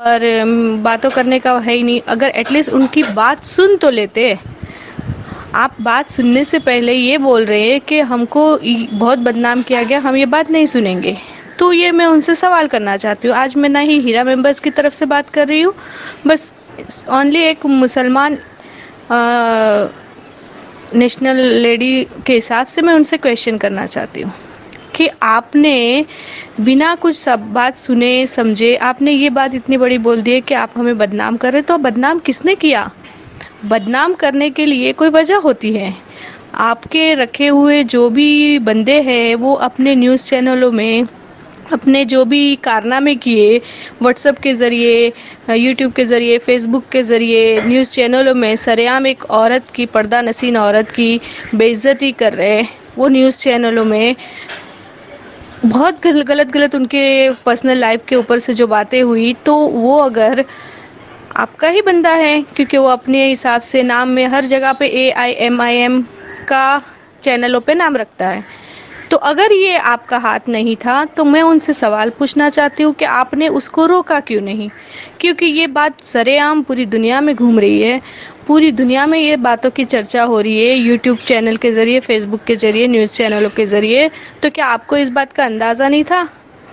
اور باتوں کرنے کا ہے ہی نہیں. اگر ایٹ لیسٹ ان کی بات سن تو لیتے. آپ بات سننے سے پہلے یہ بول رہے ہیں کہ ہم کو بہت بدنام کیا گیا, ہم یہ بات نہیں سنیں گے. تو یہ میں ان سے سوال کرنا چاہتی ہوں. آج میں نہ ہی ہیرا ممبرس کی طرف سے بات کر رہی ہوں, بس اونلی ایک مسلمان نیشنل لیڈی کے حساب سے میں ان سے کویشچن کرنا چاہتی ہوں کہ آپ نے بنا کچھ سب بات سنے سمجھے آپ نے یہ بات اتنی بڑی بول دی ہے کہ آپ ہمیں بدنام کر رہے. تو بدنام کس نے کیا؟ بدنام کرنے کے لیے کوئی وجہ ہوتی ہے. آپ کے رکھے ہوئے جو بھی بندے ہیں وہ اپنے نیوز چینلوں میں اپنے جو بھی کارنامے کیے, واٹس ایپ کے ذریعے, یوٹیوب کے ذریعے, فیس بک کے ذریعے, نیوز چینلوں میں سر عام ایک عورت کی, پردہ نشین عورت کی بے عزتی کر رہے. وہ نیوز چینلوں میں بہت غلط ان کے پرسنل لائف کے اوپر سے جو باتیں ہوئی, تو وہ اگر آپ کا ہی بندہ ہے, کیونکہ وہ اپنے حساب سے نام میں ہر جگہ پہ AIMIM کا چینلوں پہ نام رکھتا ہے, تو اگر یہ آپ کا ہاتھ نہیں تھا تو میں ان سے سوال پوچھنا چاہتی ہوں کہ آپ نے اس کو روکا کیوں نہیں؟ کیونکہ یہ بات سر عام پوری دنیا میں گھوم رہی ہے. پوری دنیا میں یہ باتوں کی چرچا ہو رہی ہے, یوٹیوب چینل کے ذریعے, فیس بک کے ذریعے, نیوز چینلوں کے ذریعے. تو کیا آپ کو اس بات کا اندازہ نہیں تھا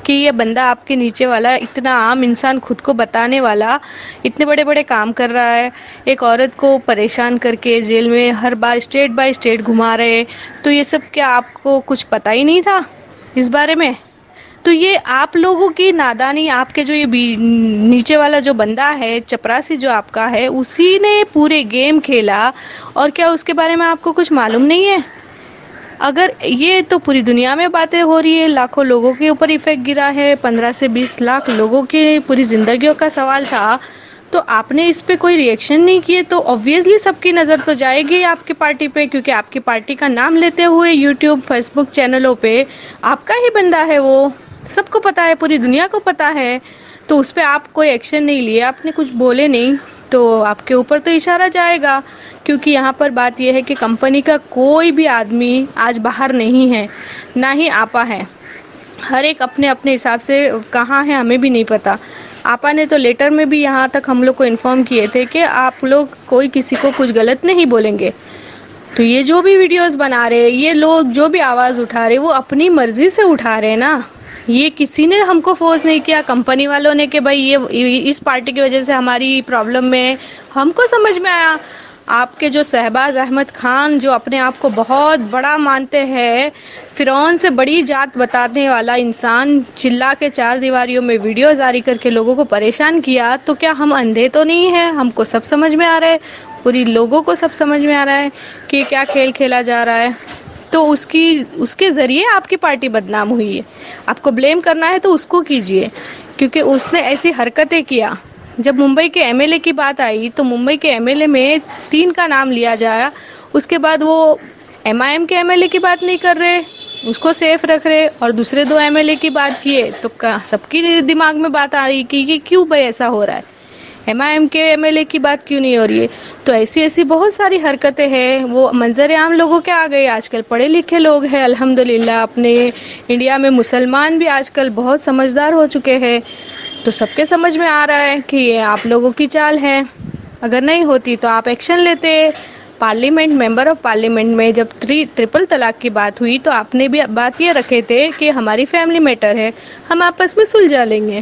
کہ یہ بندہ آپ کے نیچے والا, اتنا عام انسان, خود کو بتانے والا, اتنے بڑے بڑے کام کر رہا ہے, ایک عورت کو پریشان کر کے جیل میں ہر بار اسٹیٹ بائی اسٹیٹ گھما رہے. تو یہ سب کیا آپ کو کچھ پتا ہی نہیں تھا اس بارے میں؟ تو یہ آپ لوگوں کی نادانی, آپ کے جو یہ نیچے والا جو بندہ ہے, چپراسی جو آپ کا ہے, اسی نے پورے گیم کھیلا. اور کیا اس کے بارے میں آپ کو کچھ معلوم نہیں ہے؟ اگر یہ تو پوری دنیا میں باتیں ہو رہی ہے, لاکھوں لوگوں کے اوپر افیکٹ گرا ہے, 15 سے 20 لاکھ لوگوں کی پوری زندگیوں کا سوال تھا, تو آپ نے اس پہ کوئی ری ایکشن نہیں کیے. تو obviously سب کی نظر تو جائے گی آپ کی پارٹی پہ, کیونکہ آپ کی پارٹی کا نام لیتے ہوئے یوٹیوب, فیس بک چینلوں پہ آپ کا ہی بندہ ہے, وہ سب کو پتا ہے, پوری دنیا کو پتا ہے. تو اس پہ آپ کوئی ایکشن نہیں لیے, آپ نے کچھ بولے نہیں, تو آپ کے اوپر تو اشارہ جائے گا. کیونکہ یہاں پر بات یہ ہے کہ کمپنی کا کوئی بھی آدمی آج باہر نہیں ہے, نہ ہی آپا ہے. ہر ایک اپنے اپنے حساب سے کہاں ہے ہمیں بھی نہیں پتا. آپا نے تو لیٹر میں بھی یہاں تک ہم لوگ کو انفارم کیے تھے کہ آپ لوگ کوئی کسی کو کچھ غلط نہیں بولیں گے. تو یہ جو بھی ویڈیوز بنا رہے, یہ لوگ جو بھی آواز اٹھا رہے, وہ اپنی مرضی سے اٹھا رہے ہیں نا. یہ کسی نے ہم کو فورس نہیں کیا, کمپنی والوں نے, کہ بھائی یہ اس پارٹی کی وجہ سے ہماری پرابلم میں. ہم کو سمجھ میں آیا, آپ کے جو شہباز احمد خان, جو اپنے آپ کو بہت بڑا مانتے ہیں, فرعون سے بڑی ذات بتانے والا انسان, چلا کے 4 دیواریوں میں ویڈیو جاری کر کے لوگوں کو پریشان کیا. تو کیا ہم اندھے تو نہیں ہیں؟ ہم کو سب سمجھ میں آ رہا ہے, پوری لوگوں کو سب سمجھ میں آ رہا ہے کہ کیا کھیل کھیلا جا رہا ہے. تو اس کے ذریعے آپ کی پارٹی بدنام ہوئی ہے. آپ کو بلیم کرنا ہے تو اس کو کیجئے, کیونکہ اس نے ایسی حرکتیں کیا. جب ممبئی کے MLA کی بات آئی تو ممبئی کے MLA میں 3 کا نام لیا جایا, اس کے بعد وہ MIM کے MLA کی بات نہیں کر رہے, اس کو سیف رکھ رہے, اور دوسرے 2 MLA کی بات کیے. تو سب کی دماغ میں بات آ رہی کہ یہ کیوں بھائی ایسا ہو رہا ہے, MIM کے MLA کی بات کیوں نہیں ہو رہی ہے. تو ایسی بہت ساری حرکتیں ہیں, وہ منظر عام لوگوں کے آ گئے. آج کل پڑھے لکھے لوگ ہیں الحمدللہ, اپنے انڈیا میں مسلمان بھی آج کل بہت سمجھدار ہو چکے ہیں. تو سب کے سمجھ میں آ رہا ہے کہ یہ آپ لوگوں کی چال ہے. اگر نہیں ہوتی تو آپ ایکشن لیتے. پارلیمنٹ, ممبر آف پارلیمنٹ میں جب ٹرپل طلاق کی بات ہوئی تو آپ نے بھی بات یہ رکھے تھے کہ ہماری فیملی میٹر ہے, ہم آپس میں سلجھا لیں گے.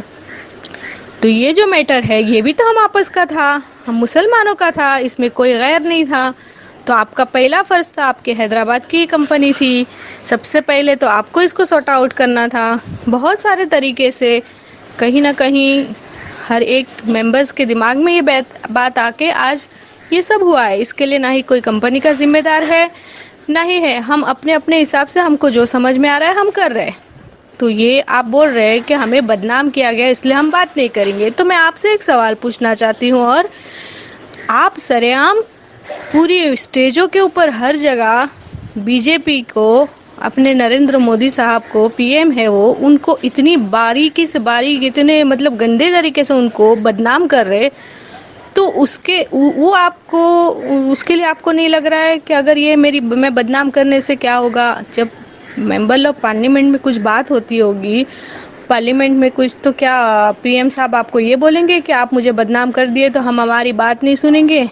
تو یہ جو میٹر ہے یہ بھی تو ہم آپس کا تھا, ہم مسلمانوں کا تھا, اس میں کوئی غیر نہیں تھا. تو آپ کا پہلا فرض تھا, آپ کے حیدرآباد کی کمپنی تھی, سب سے پہلے تو آپ کو اس کو سارٹ آؤٹ کرنا تھا. بہت سارے طریقے سے کہیں نہ کہیں ہر ایک ممبرز کے دماغ میں یہ بات آ کے آج یہ سب ہوا ہے. اس کے لیے نہ ہی کوئی کمپنی کا ذمہ دار ہے, نہ ہی ہے. ہم اپنے اپنے حساب سے, ہم کو جو سمجھ میں آ رہا ہے ہم کر رہے. تو یہ آپ بول رہے ہیں کہ ہمیں بدنام کیا گیا اس لیے ہم بات نہیں کریں گے. تو میں آپ سے ایک سوال پوچھنا چاہتی ہوں, اور آپ سرعام پوری اسٹیجوں کے اوپر ہر جگہ BJP کو, اپنے نریندر مودی صاحب کو, PM ہے وہ, ان کو اتنی باریکی سے باریک, اتنے مطلب گندے طریقے سے ان کو بدنام کر رہے. تو اس کے لیے آپ کو نہیں لگ رہا ہے کہ اگر یہ میں بدنام کرنے سے کیا ہوگا؟ جب ممبر آف پارلیمنٹ میں کچھ بات ہوتی ہوگی پارلیمنٹ میں کچھ، تو کیا پی ایم صاحب آپ کو یہ بولیں گے کہ آپ مجھے بدنام کر دیے تو ہم ہماری بات نہیں سنیں گے؟